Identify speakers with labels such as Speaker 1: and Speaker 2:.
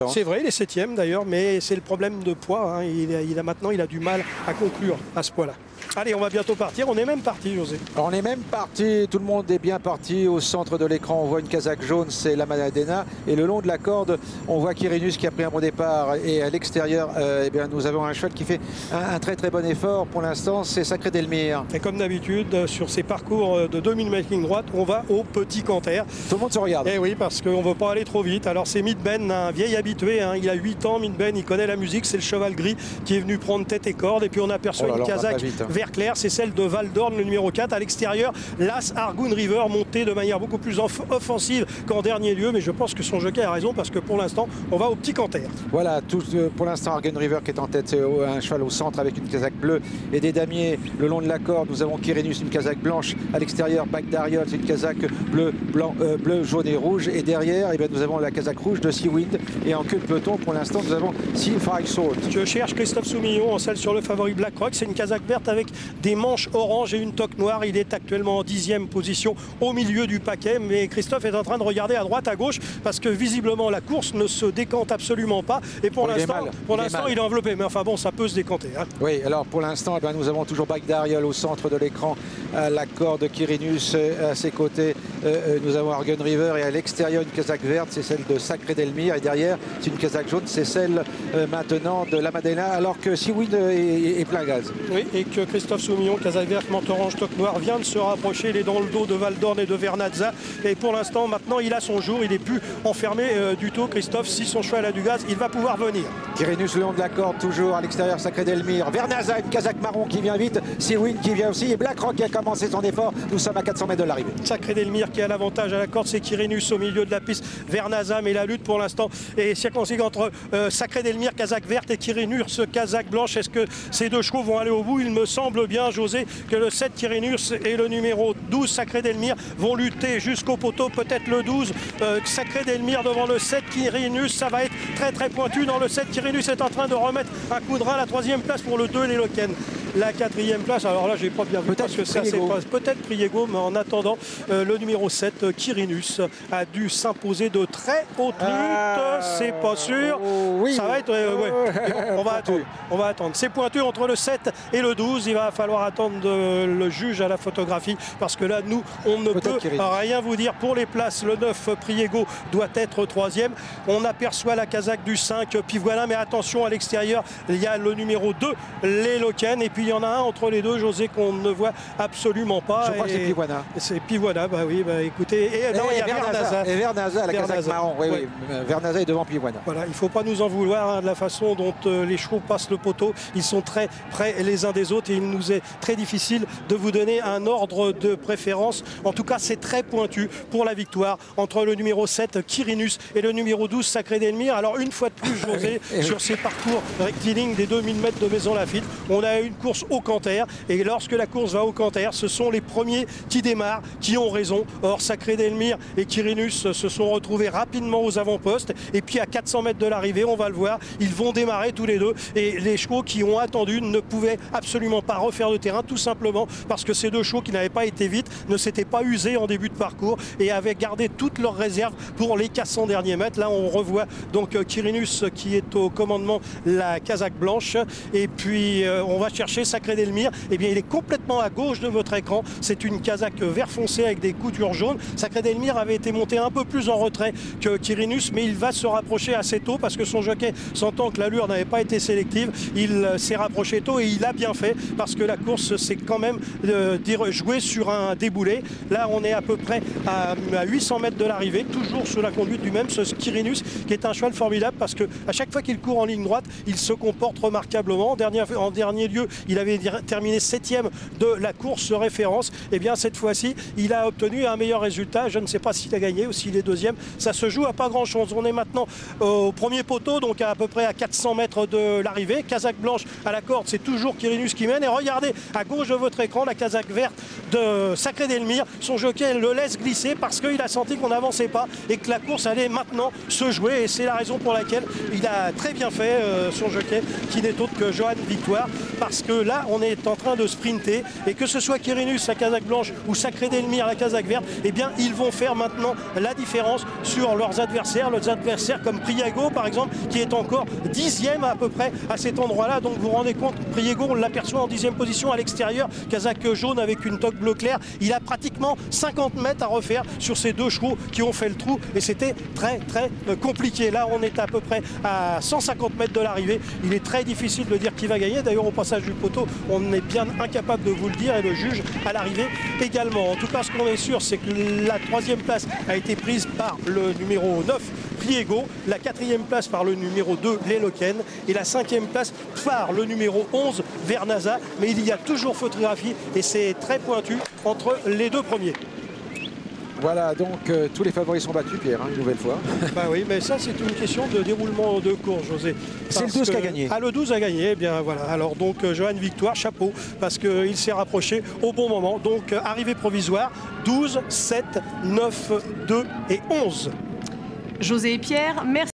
Speaker 1: C'est vrai, il est 7e d'ailleurs, mais c'est le problème de poids. Hein. Maintenant, il a du mal à conclure à ce poids-là. Allez, on va bientôt partir. On est même parti, José.
Speaker 2: On est même parti. Tout le monde est bien parti. Au centre de l'écran, on voit une casaque jaune, c'est la Madalena. Et le long de la corde, on voit Quirinus qui a pris un bon départ. Et à l'extérieur, eh bien, nous avons un cheval qui fait un très très bon effort. Pour l'instant, c'est Sacré d'Elmire.
Speaker 1: Et comme d'habitude, sur ces parcours de 2000 mètres ligne droite, on va au petit canter.
Speaker 2: Tout le monde se regarde.
Speaker 1: Et oui, parce qu'on ne veut pas aller trop vite. Alors c'est Midben, un vieil habitué. Hein. Il a 8 ans, Midben, il connaît la musique. C'est le cheval gris qui est venu prendre tête et corde. Et puis on aperçoit une casaque vert clair. C'est celle de Val d'Orne, le numéro 4. À l'extérieur, l'As Argoun River, monté de manière beaucoup plus offensive qu'en dernier lieu. Mais je pense que son jockey a raison parce que pour l'instant, on va au petit canter.
Speaker 2: Voilà, pour l'instant, Argoun River qui est en tête, un cheval au centre avec une casaque bleue et des damiers le long de la corde. Nous avons Quirinus, une casaque blanche. À l'extérieur, Bac d'Ariol, c'est une casaque bleu, blanc, bleu, jaune et rouge. Et derrière, eh bien, nous avons la casaque rouge de Seawind. Et en queue de peloton, pour l'instant, nous avons Sea Fire Salt.
Speaker 1: Je cherche Christophe Soumillon en selle sur le favori Blackrock. C'est une casaque verte avec des manches orange et une toque noire. Il est actuellement en 10e position au milieu du paquet. Mais Christophe est en train de regarder à droite, à gauche, parce que visiblement la course ne se décante absolument pas. Et pour l'instant, il est enveloppé. Mais enfin bon, ça peut se décanter. Hein.
Speaker 2: Oui, alors pour l'instant, eh bien, nous avons toujours Bac d'Ariol au centre de l'écran. La corde Quirinus à ses côtés. Nous avons Argoun River et à l'extérieur, une casaque verte, c'est celle de Sacré d'Elmire. Et derrière, c'est une casaque jaune, c'est celle maintenant de la Madalena, alors que Seawind est plein gaz.
Speaker 1: Oui, et que Christophe Soumillon, casaque verte, manteau orange, toque noire, vient de se rapprocher. Il est dans le dos de Val d'Orne et de Vernazza. Et pour l'instant, maintenant, il a son jour. Il n'est plus enfermé du tout. Christophe, si son cheval a du gaz, il va pouvoir venir.
Speaker 2: Quirinus le long de la corde, toujours à l'extérieur, Sacré d'Elmire. Vernazza, une casaque marron qui vient vite. Seawind qui vient aussi. Et Blackrock qui a commencé son effort. Nous sommes à 400 mètres de l'arrivée.
Speaker 1: Sacré d'Elmire qui a l'avantage à la corde, c'est Quirinus au milieu de la piste. Vernazza, mais la lutte pour l'instant est circoncis entre Sacré d'Elmire, casaque verte, et Quirinus, casaque blanche. Est-ce que ces deux chevaux vont aller au bout? Il me semble bien, José, que le 7 Quirinus et le numéro 12 Sacré d'Elmire vont lutter jusqu'au poteau. Peut-être le 12 Sacré d'Elmire devant le 7 Quirinus. Ça va être très très pointu. Dans le 7 Quirinus est en train de remettre un coup de rein. La 3e place pour le 2 Les Loken. La 4e place, alors là j'ai pas bien vu parce que ça c'est pas peut-être Priego, mais en attendant le numéro 7 Quirinus a dû s'imposer de très haute lutte. C'est pas sûr.
Speaker 2: Oui.
Speaker 1: Ça va être on va attendre. C'est pointu entre le 7 et le 12. Il va falloir attendre le juge à la photographie parce que là nous on ne peut rien vous dire pour les places. Le 9 Priego doit être 3e. On aperçoit la casaque du 5 Pivoine, mais attention à l'extérieur, il y a le numéro 2 Les Loken, et puis il y en a un entre les deux, José, qu'on ne voit absolument pas.
Speaker 2: Je crois que c'est Pivoine.
Speaker 1: C'est Pivoine, bah oui, bah écoutez. Et non, il y a Vernazza.
Speaker 2: Et Vernazza, la casaque marron. Oui, oui. Vernazza est devant Pivoine.
Speaker 1: Voilà, il ne faut pas nous en vouloir hein, de la façon dont les chevaux passent le poteau. Ils sont très près les uns des autres et il nous est très difficile de vous donner un ordre de préférence. En tout cas, c'est très pointu pour la victoire entre le numéro 7 Quirinus et le numéro 12 Sacré d'Elmire. Alors une fois de plus, José, sur ces parcours rectilignes des 2000 mètres de Maison Lafitte, on a une course au canter, et lorsque la course va au canter, ce sont les premiers qui démarrent qui ont raison. Or Sacré d'Elmire et Quirinus se sont retrouvés rapidement aux avant-postes, et puis à 400 mètres de l'arrivée, on va le voir, ils vont démarrer tous les deux, et les chevaux qui ont attendu ne pouvaient absolument pas refaire de terrain, tout simplement parce que ces deux chevaux qui n'avaient pas été vite ne s'étaient pas usés en début de parcours et avaient gardé toutes leurs réserves pour les 400 derniers mètres. Là on revoit donc Quirinus qui est au commandement, la casaque blanche, et puis on va chercher Sacré d'Elmire. Eh bien il est complètement à gauche de votre écran, c'est une casaque vert foncé avec des coutures jaunes. Sacré d'Elmire avait été monté un peu plus en retrait que Quirinus, mais il va se rapprocher assez tôt parce que son jockey, sentant que l'allure n'avait pas été sélective, il s'est rapproché tôt et il a bien fait parce que la course s'est quand même jouée sur un déboulé. Là on est à peu près à 800 mètres de l'arrivée, toujours sous la conduite du même ce Quirinus, qui est un cheval formidable parce que à chaque fois qu'il court en ligne droite, il se comporte remarquablement. En dernier lieu, il avait terminé 7e de la course référence. Et bien cette fois-ci, il a obtenu un meilleur résultat. Je ne sais pas s'il a gagné ou s'il est 2e. Ça se joue à pas grand-chose. On est maintenant au premier poteau, donc à peu près à 400 mètres de l'arrivée. Casaque blanche à la corde, c'est toujours Quirinus qui mène. Et regardez à gauche de votre écran la casaque verte de Sacré d'Elmire. Son jockey le laisse glisser parce qu'il a senti qu'on n'avançait pas et que la course allait maintenant se jouer. Et c'est la raison pour laquelle il a très bien fait son jockey, qui n'est autre que Johan Victoire, parce que que là, on est en train de sprinter et que ce soit Quirinus, la casaque blanche, ou Sacré d'Elmire, la casaque verte, eh bien, ils vont faire maintenant la différence sur leurs adversaires comme Priago, par exemple, qui est encore 10e à peu près à cet endroit-là. Donc, vous vous rendez compte, Priago, on l'aperçoit en 10e position à l'extérieur, casaque jaune avec une toque bleu clair. Il a pratiquement 50 mètres à refaire sur ces deux chevaux qui ont fait le trou et c'était très compliqué. Là, on est à peu près à 150 mètres de l'arrivée. Il est très difficile de dire qui va gagner. D'ailleurs, au passage du poteau, on est bien incapable de vous le dire et le juge à l'arrivée également. En tout cas, ce qu'on est sûr, c'est que la 3e place a été prise par le numéro 9, Priego, la 4e place par le numéro 2, Leloken, et la 5e place par le numéro 11, Vernaza. Mais il y a toujours photographie et c'est très pointu entre les deux premiers.
Speaker 2: Voilà, donc tous les favoris sont battus, Pierre, une nouvelle fois.
Speaker 1: Bah oui, mais ça c'est une question de déroulement de course, José.
Speaker 2: C'est le 12 qui a gagné.
Speaker 1: Ah, le 12 a gagné, eh bien voilà. Alors donc Johan Victoire, chapeau, parce qu'il s'est rapproché au bon moment. Donc arrivée provisoire, 12, 7, 9, 2 et 11.
Speaker 3: José et Pierre, merci.